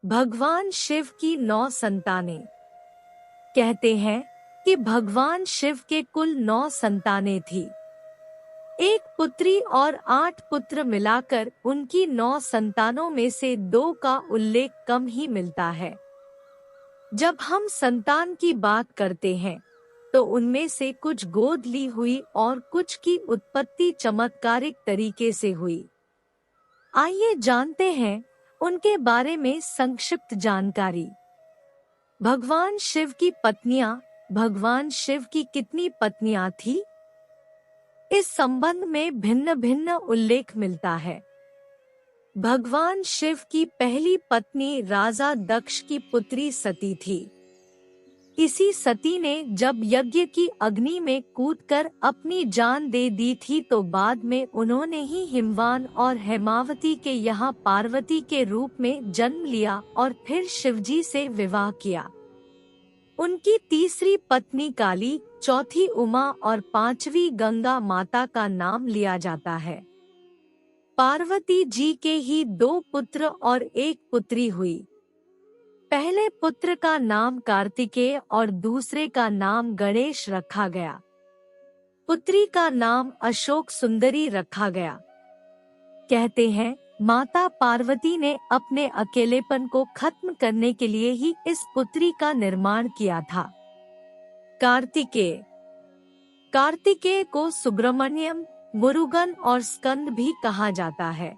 भगवान शिव की 9 संतानें। कहते हैं कि भगवान शिव के कुल 9 संतानें थी। एक पुत्री और 8 पुत्र मिलाकर उनकी 9 संतानों में से 2 का उल्लेख कम ही मिलता है। जब हम संतान की बात करते हैं तो उनमें से कुछ गोद ली हुई और कुछ की उत्पत्ति चमत्कारिक तरीके से हुई। आइए जानते हैं उनके बारे में संक्षिप्त जानकारी। भगवान शिव की पत्नियां। भगवान शिव की कितनी पत्नियां थी? इस संबंध में भिन्न भिन्न उल्लेख मिलता है। भगवान शिव की पहली पत्नी राजा दक्ष की पुत्री सती थी। इसी सती ने जब यज्ञ की अग्नि में कूदकर अपनी जान दे दी थी तो बाद में उन्होंने ही हिमवान और हेमावती के यहाँ पार्वती के रूप में जन्म लिया और फिर शिवजी से विवाह किया। उनकी तीसरी पत्नी काली, चौथी उमा और 5वीं गंगा माता का नाम लिया जाता है। पार्वती जी के ही 2 पुत्र और 1 पुत्री हुई। पहले पुत्र का नाम कार्तिकेय और दूसरे का नाम गणेश रखा गया। पुत्री का नाम अशोक सुंदरी रखा गया। कहते हैं माता पार्वती ने अपने अकेलेपन को खत्म करने के लिए ही इस पुत्री का निर्माण किया था। कार्तिकेय। कार्तिकेय को सुब्रमण्यम, मुरुगन और स्कंद भी कहा जाता है।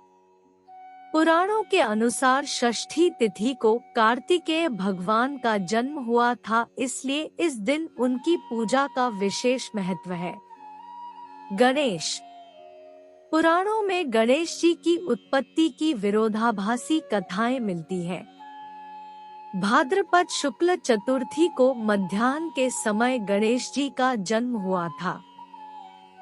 पुराणों के अनुसार षष्ठी तिथि को कार्तिकेय भगवान का जन्म हुआ था, इसलिए इस दिन उनकी पूजा का विशेष महत्व है। गणेश। पुराणों में गणेश जी की उत्पत्ति की विरोधाभासी कथाएं मिलती हैं। भाद्रपद शुक्ल चतुर्थी को मध्याह्न के समय गणेश जी का जन्म हुआ था।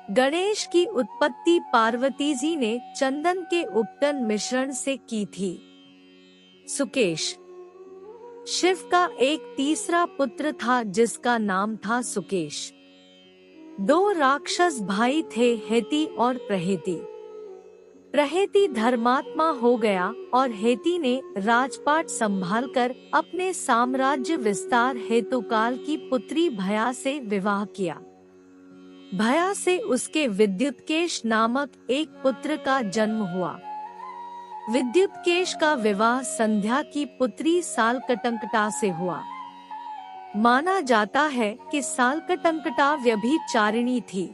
गणेश की उत्पत्ति पार्वती जी ने चंदन के उपटन मिश्रण से की थी। सुकेश। शिव का एक तीसरा पुत्र था जिसका नाम था सुकेश। 2 राक्षस भाई थे, हेती और प्रहेती। प्रहेती धर्मात्मा हो गया और हेती ने राजपाट संभालकर अपने साम्राज्य विस्तार हेतु काल की पुत्री भया से विवाह किया। भया से उसके विद्युत्केश नामक एक पुत्र का जन्म हुआ। विद्युत्केश का विवाह संध्या की पुत्री सालकटंकटा से हुआ। माना जाता है कि सालकटंकटा व्यभिचारिणी थी।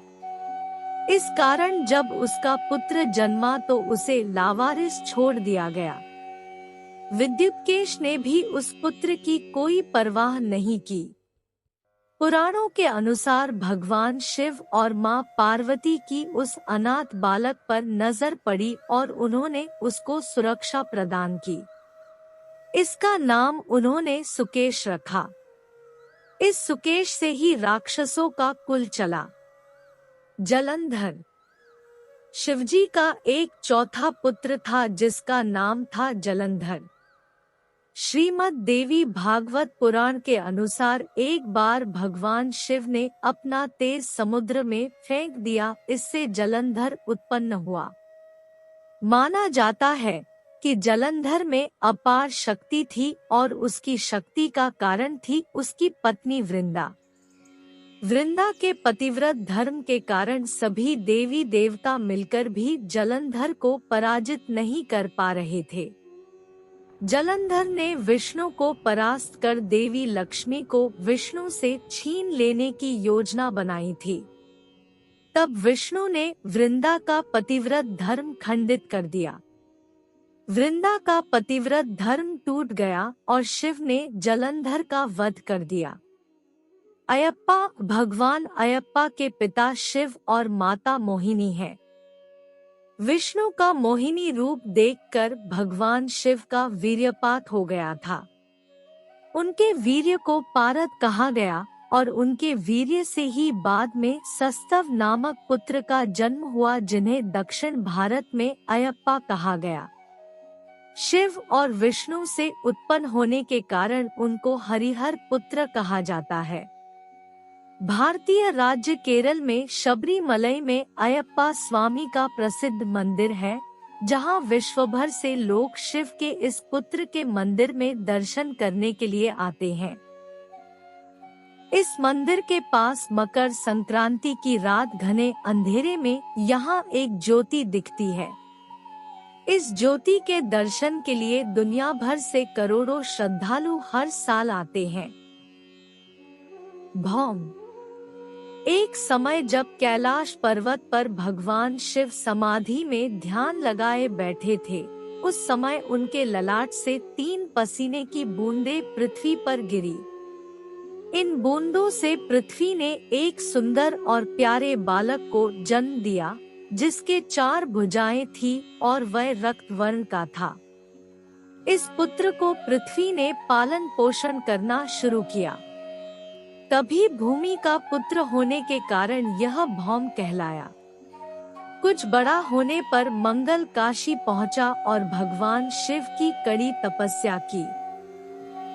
इस कारण जब उसका पुत्र जन्मा तो उसे लावारिस छोड़ दिया गया। विद्युत्केश ने भी उस पुत्र की कोई परवाह नहीं की। पुराणों के अनुसार भगवान शिव और मां पार्वती की उस अनाथ बालक पर नजर पड़ी और उन्होंने उसको सुरक्षा प्रदान की। इसका नाम उन्होंने सुकेश रखा। इस सुकेश से ही राक्षसों का कुल चला। जलंधर। शिवजी का एक चौथा पुत्र था जिसका नाम था जलंधर। श्रीमद् देवी भागवत पुराण के अनुसार एक बार भगवान शिव ने अपना तेज समुद्र में फेंक दिया, इससे जलंधर उत्पन्न हुआ। माना जाता है कि जलंधर में अपार शक्ति थी और उसकी शक्ति का कारण थी उसकी पत्नी वृंदा। वृंदा के पतिव्रत धर्म के कारण सभी देवी देवता मिलकर भी जलंधर को पराजित नहीं कर पा रहे थे। जलंधर ने विष्णु को परास्त कर देवी लक्ष्मी को विष्णु से छीन लेने की योजना बनाई थी। तब विष्णु ने वृंदा का पतिव्रत धर्म खंडित कर दिया। वृंदा का पतिव्रत धर्म टूट गया और शिव ने जलंधर का वध कर दिया। अयप्पा। भगवान अयप्पा के पिता शिव और माता मोहिनी है। विष्णु का मोहिनी रूप देखकर भगवान शिव का वीर्यपात हो गया था। उनके वीर्य को पारद कहा गया और उनके वीर्य से ही बाद में सस्तव नामक पुत्र का जन्म हुआ जिन्हें दक्षिण भारत में अयप्पा कहा गया। शिव और विष्णु से उत्पन्न होने के कारण उनको हरिहर पुत्र कहा जाता है। भारतीय राज्य केरल में शबरीमलई में अयप्पा स्वामी का प्रसिद्ध मंदिर है, जहां विश्व भर से लोग शिव के इस पुत्र के मंदिर में दर्शन करने के लिए आते हैं। इस मंदिर के पास मकर संक्रांति की रात घने अंधेरे में यहाँ एक ज्योति दिखती है। इस ज्योति के दर्शन के लिए दुनिया भर से करोड़ों श्रद्धालु हर साल आते हैं। भौम। एक समय जब कैलाश पर्वत पर भगवान शिव समाधि में ध्यान लगाए बैठे थे, उस समय उनके ललाट से 3 पसीने की बूंदें पृथ्वी पर गिरी। इन बूंदों से पृथ्वी ने एक सुंदर और प्यारे बालक को जन्म दिया, जिसके 4 भुजाएं थी और वह रक्त वर्ण का था। इस पुत्र को पृथ्वी ने पालन पोषण करना शुरू किया। तभी भूमि का पुत्र होने के कारण यह भौम कहलाया। कुछ बड़ा होने पर मंगल काशी पहुंचा और भगवान शिव की कड़ी तपस्या की।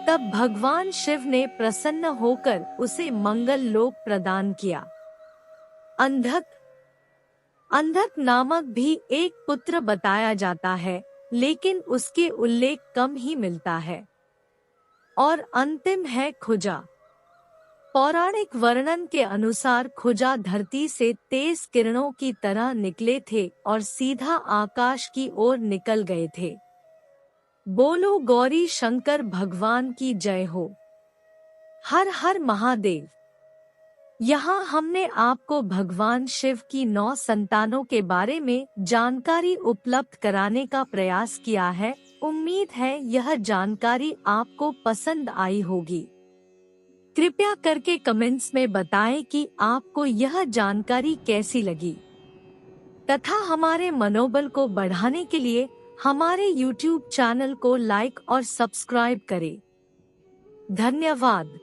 तब भगवान शिव ने प्रसन्न होकर उसे मंगल लोक प्रदान किया। अंधक नामक भी एक पुत्र बताया जाता है, लेकिन उसके उल्लेख कम ही मिलता है। और अंतिम है खुजा। पौराणिक वर्णन के अनुसार खुजा धरती से तेज किरणों की तरह निकले थे और सीधा आकाश की ओर निकल गए थे। बोलो गौरी शंकर भगवान की जय हो। हर हर महादेव। यहाँ हमने आपको भगवान शिव की 9 संतानों के बारे में जानकारी उपलब्ध कराने का प्रयास किया है। उम्मीद है यह जानकारी आपको पसंद आई होगी। कृपया करके कमेंट्स में बताएं कि आपको यह जानकारी कैसी लगी, तथा हमारे मनोबल को बढ़ाने के लिए हमारे YouTube चैनल को लाइक और सब्सक्राइब करें। धन्यवाद।